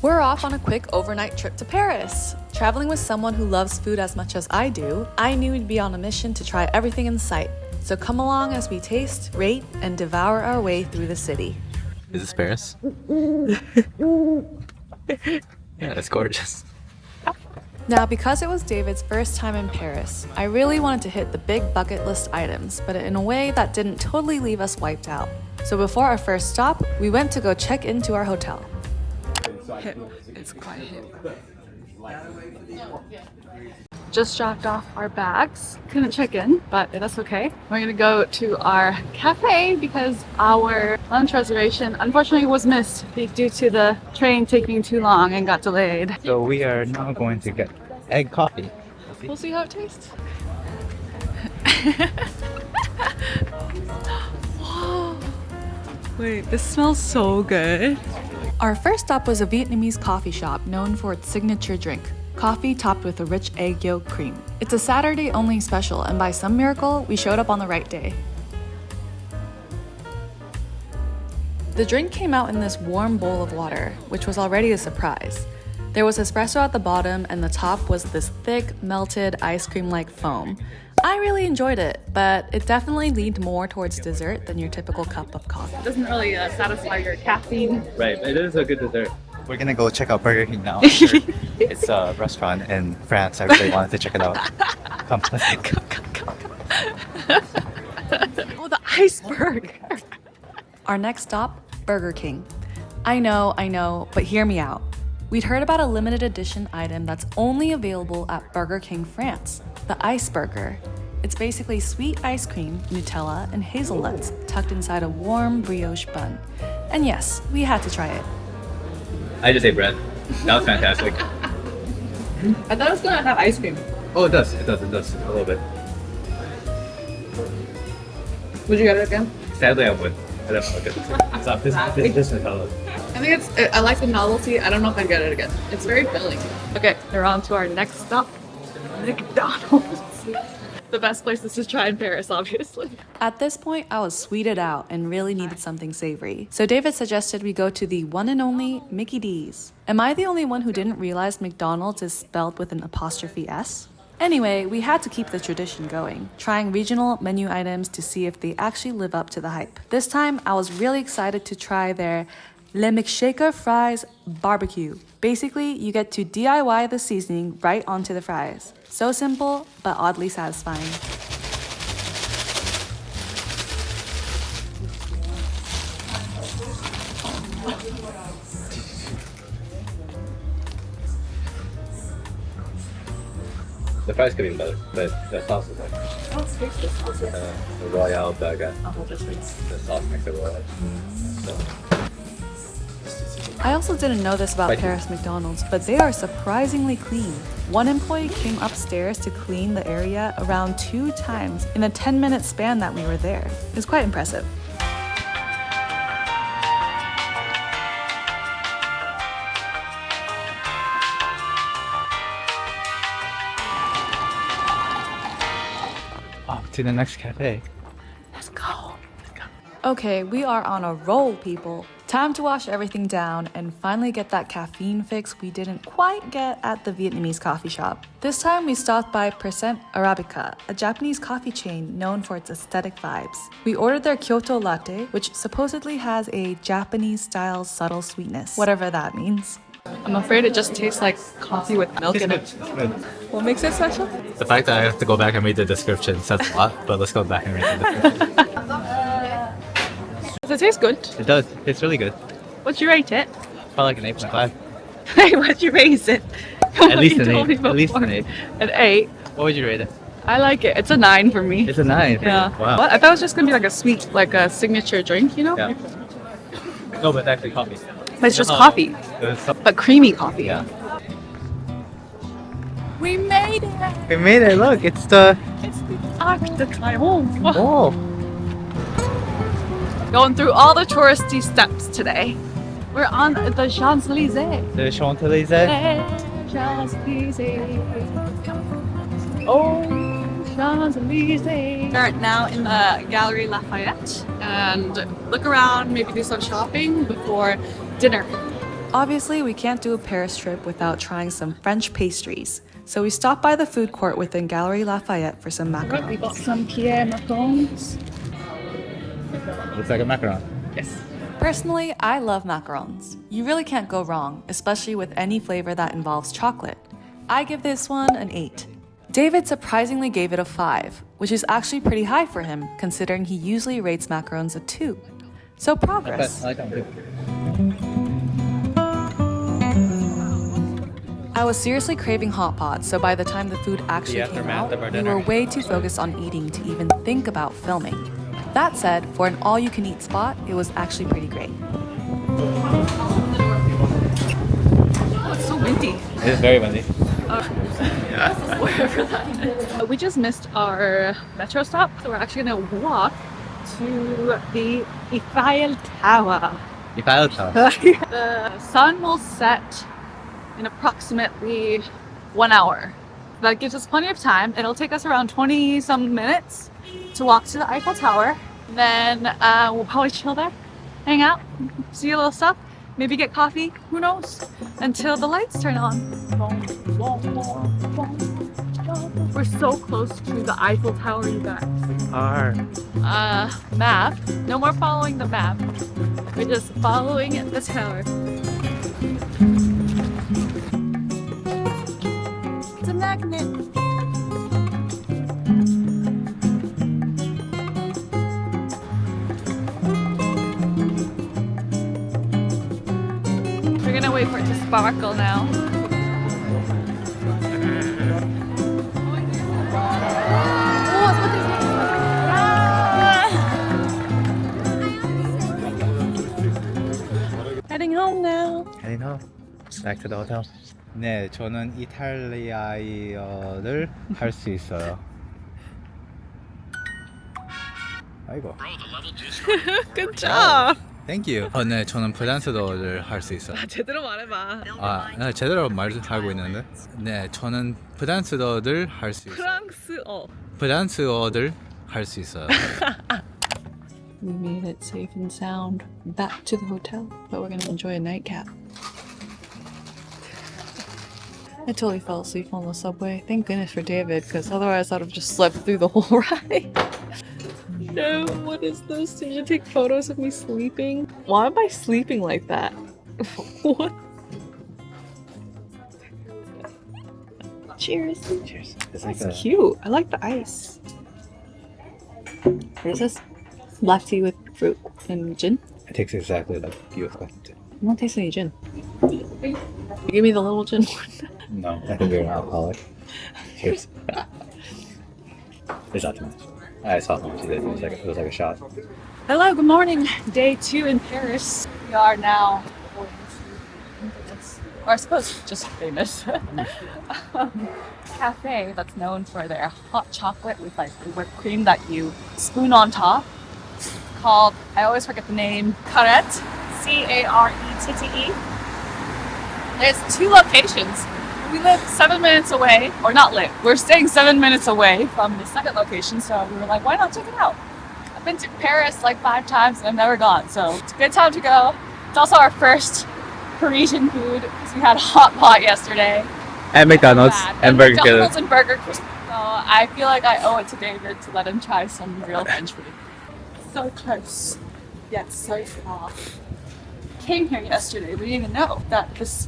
We're off on a quick overnight trip to Paris. Traveling with someone who loves food as much as I do, I knew we'd be on a mission to try everything in sight. So come along as we taste, rate, and devour our way through the city. Is this Paris? Yeah, it's gorgeous. Now, because it was David's first time in Paris, I really wanted to hit the big bucket list items, but in a way that didn't totally leave us wiped out. So before our first stop, we went to go check into our hotel. Hip. It's quite hip. Just dropped off our bags. Couldn't check in, but that's okay. We're gonna go to our cafe because our lunch reservation unfortunately was missed due to the train taking too long and got delayed. So we are now going to get egg coffee. We'll see how it tastes. Whoa. Wait, this smells so good. Our first stop was a Vietnamese coffee shop known for its signature drink, coffee topped with a rich egg yolk cream. It's a Saturday only special, and by some miracle, we showed up on the right day. The drink came out in this warm bowl of water, which was already a surprise. There was espresso at the bottom, and the top was this thick, melted ice cream-like foam. I really enjoyed it, but it definitely leaned more towards dessert than your typical cup of coffee. It doesn't really satisfy your caffeine. Right, it is a good dessert. We're gonna go check out Burger King now. It's a restaurant in France. I really wanted to check it out. Come. Oh, the iceberg! Our next stop, Burger King. I know, but hear me out. We'd heard about a limited edition item that's only available at Burger King France, the Ice Burger. It's basically sweet ice cream, Nutella, and hazelnuts tucked inside a warm brioche bun. And yes, we had to try it. I just ate bread. That was fantastic. I thought it was gonna have ice cream. Oh, it does. A little bit. Would you get it again? Sadly, I would. I don't like it. It's not this Nutella. I think I like the novelty. I don't know if I'd get it again. It's very filling. Okay, we're on to our next stop, McDonald's. The best places to try in Paris, obviously. At this point, I was sweeted out and really needed something savory. So David suggested we go to the one and only Mickey D's. Am I the only one who didn't realize McDonald's is spelled with an apostrophe S? Anyway, we had to keep the tradition going, trying regional menu items to see if they actually live up to the hype. This time, I was really excited to try their Le McShaker Fries Barbecue. Basically, you get to DIY the seasoning right onto the fries. So simple, but oddly satisfying. The fries could be better, but the sauce is like the Royale burger. The sauce makes it royal. So. I also didn't know this about Paris McDonald's, but they are surprisingly clean. One employee came upstairs to clean the area around 2 times in a 10-minute span that we were there. It's quite impressive. Off to the next cafe. Let's go. Okay, we are on a roll, people. Time to wash everything down and finally get that caffeine fix we didn't quite get at the Vietnamese coffee shop. This time we stopped by Arabica, a Japanese coffee chain known for its aesthetic vibes. We ordered their Kyoto latte, which supposedly has a Japanese-style subtle sweetness, whatever that means. I'm afraid it just tastes like coffee with milk in it. What makes it special? The fact that I have to go back and read the description says a lot, but let's go back and read the description. Does it taste good? It does. It's really good. What'd you rate it? Probably like an 8.5. Hey, what'd you rate it? At least an 8. At least an 8. An 8? What would you rate it? I like it. It's a 9 for me. It's a 9? Yeah. Wow. What? I thought it was just gonna be like a sweet, like a signature drink, you know? Yeah. No, but it's actually coffee. But it's just coffee. But creamy coffee. Yeah. We made it! We made it. Look, it's the Arc de Triomphe. wall. Going through all the touristy steps today. We're on the Champs-Élysées. The Champs-Élysées. Champs-Élysées. Oh, Champs-Élysées. We're now in the Galeries Lafayette and look around, maybe do some shopping before dinner. Obviously, we can't do a Paris trip without trying some French pastries. So we stopped by the food court within Galeries Lafayette for some macarons. We got some Pierre macarons. Looks like a macaron. Yes. Personally, I love macarons. You really can't go wrong, especially with any flavor that involves chocolate. I give this one an 8. David surprisingly gave it a 5, which is actually pretty high for him, considering he usually rates macarons a 2. So progress. I like them too. I was seriously craving hot pot, so by the time the food actually came out, we were way too focused on eating to even think about filming. That said, for an all-you-can-eat spot, it was actually pretty great. Oh, it's so windy. It is very windy. Wherever that is. We just missed our metro stop, so we're actually gonna walk to the Eiffel Tower. Eiffel Tower. The sun will set in approximately 1 hour. That gives us plenty of time. It'll take us around 20 some minutes to walk to the Eiffel Tower. Then we'll probably chill there, hang out, see a little stuff, maybe get coffee, who knows, until the lights turn on. We're so close to the Eiffel Tower, you guys. Map. No more following the map. We're just following the tower. It's a magnet. We're gonna wait for it to sparkle now. Heading home now. Heading home. Back to the hotel. 네, 저는 이탈리아어를 할 수 있어요. 아이고. Good job. Thank you. 네, 저는 프랑스어를 할 수 있어요. 제대로 말해봐. 네, 제대로 말하고 있는데. 네, 저는 프랑스어를 할 수 있어요. 프랑스어를 할 수 있어요. We made it safe and sound back to the hotel, but we're gonna enjoy a nightcap. I totally fell asleep on the subway. Thank goodness for David, because otherwise I'd have just slept through the whole ride. No, what is this? Did you take photos of me sleeping? Why am I sleeping like that? What? Cheers. Cheers. That's cute. I like the ice. What is this? Black tea with fruit and gin? It tastes exactly like you expected. I don't taste any gin. You give me the little gin one. No, I think you're an alcoholic. Cheers. There's not too much. I saw how much you did. It was like a shot. Hello, good morning. Day 2 in Paris. We are now going to famous, or I suppose just famous, cafe that's known for their hot chocolate with like the whipped cream that you spoon on top. It's called, I always forget the name, Carette, C-A-R-E-T-T-E. There's 2 locations. We live 7 minutes away, or not live, we're staying 7 minutes away from the second location, so we were like, why not check it out? I've been to Paris like 5 times and I've never gone, so it's a good time to go. It's also our first Parisian food, because we had a hot pot yesterday. And McDonald's and Burger King. McDonald's and Burger King. So I feel like I owe it to David to let him try some real French food. So close, yet so far. Came here yesterday, we didn't even know that this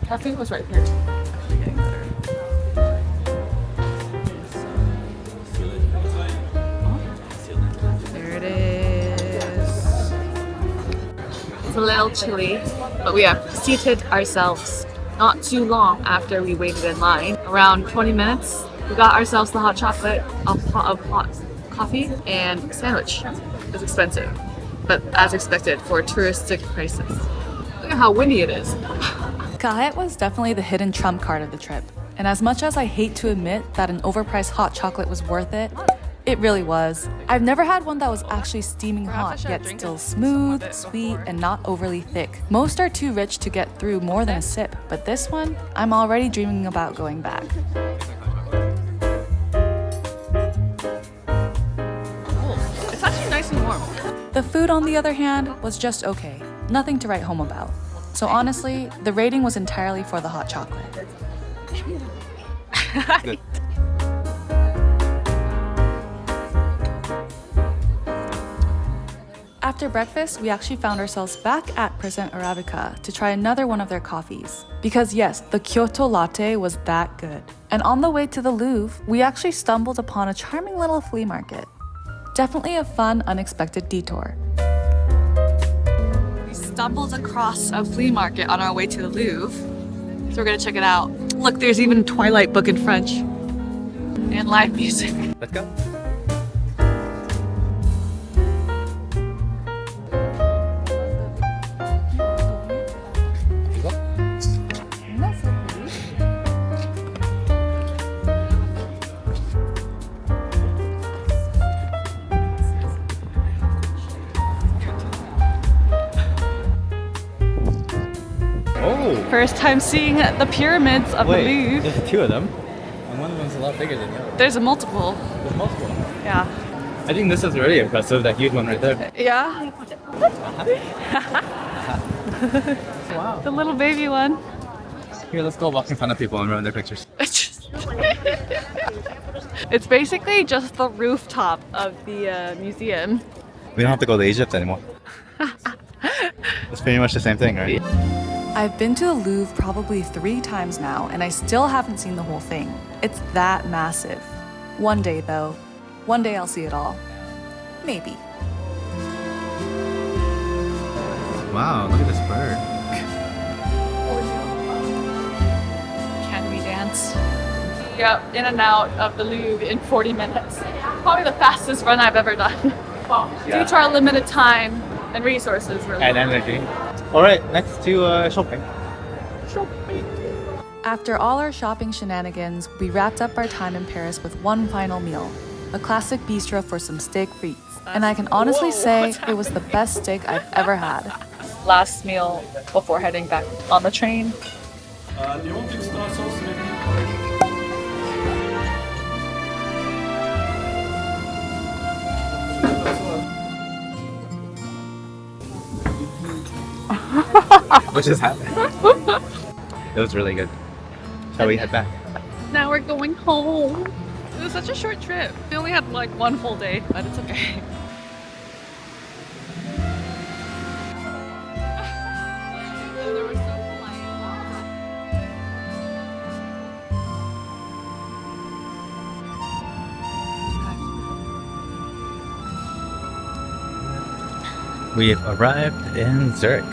cafe was right here. Actually getting better. There it is. It's a little chilly, but we have seated ourselves not too long after we waited in line. Around 20 minutes, we got ourselves the hot chocolate, a pot of hot coffee, and sandwich. It was expensive, but as expected for touristic prices. Look at how windy it is. Carette was definitely the hidden trump card of the trip. And as much as I hate to admit that an overpriced hot chocolate was worth it, it really was. I've never had one that was actually steaming hot, yet still smooth, sweet, and not overly thick. Most are too rich to get through more than a sip, but this one, I'm already dreaming about going back. Oh, it's actually nice and warm. The food, on the other hand, was just okay. Nothing to write home about. So honestly, the rating was entirely for the hot chocolate. Good. After breakfast, we actually found ourselves back at Present Arabica to try another one of their coffees. Because yes, the Kyoto latte was that good. And on the way to the Louvre, we actually stumbled upon a charming little flea market. Definitely a fun, unexpected detour. We stumbled across a flea market on our way to the Louvre, so we're gonna check it out. Look, there's even a Twilight book in French. And live music. Let's go. First time seeing the pyramids of the Louvre. There's two of them. And one of them's a lot bigger than the other. There's a multiple. There's multiple. Yeah. I think this is really impressive, that huge one right there. Yeah. Wow. The little baby one. Here, let's go walk in front of people and ruin their pictures. It's basically just the rooftop of the museum. We don't have to go to Egypt anymore. It's pretty much the same thing, right? I've been to the Louvre probably 3 times now, and I still haven't seen the whole thing. It's that massive. One day, though. One day I'll see it all. Maybe. Wow, look at this bird. Can we dance? Yep, in and out of the Louvre in 40 minutes. Probably the fastest run I've ever done. Due to our limited time and resources, really. And energy. Alright, next to shopping. After all our shopping shenanigans, we wrapped up our time in Paris with one final meal. A classic bistro for some steak frites. And I can honestly say it was the best steak I've ever had. Last meal before heading back on the train. Do you want extra sauce maybe? What just happened? It was really good. Shall we head back? Now we're going home. It was such a short trip. We only had like 1 full day, but it's okay. We've arrived in Zurich.